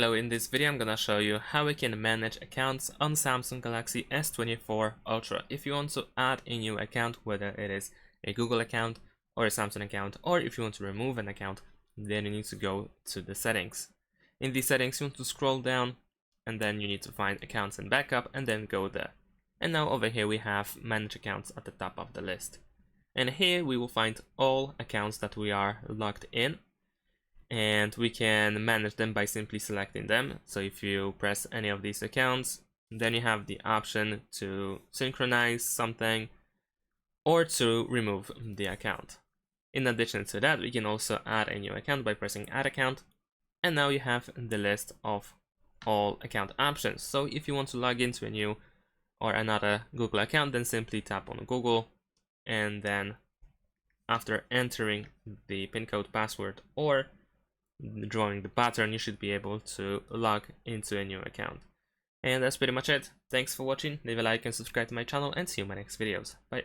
Hello, in this video I'm gonna show you how we can manage accounts on Samsung Galaxy S24 Ultra. If you want to add a new account, whether it is a Google account or a Samsung account, or if you want to remove an account, then you need to go to the settings. In the settings you want to scroll down and then you need to find accounts and backup and then go there. And now over here we have manage accounts at the top of the list. And here we will find all accounts that we are logged in. And we can manage them by simply selecting them. So if you press any of these accounts, then you have the option to synchronize something or to remove the account. In addition to that, we can also add a new account by pressing add account, and now you have the list of all account options. So if you want to log into a new or another Google account, then simply tap on Google, and then after entering the PIN code, password, or drawing the pattern, you should be able to log into a new account. And that's pretty much it. Thanks for watching. Leave a like and subscribe to my channel, and see you in my next videos. Bye.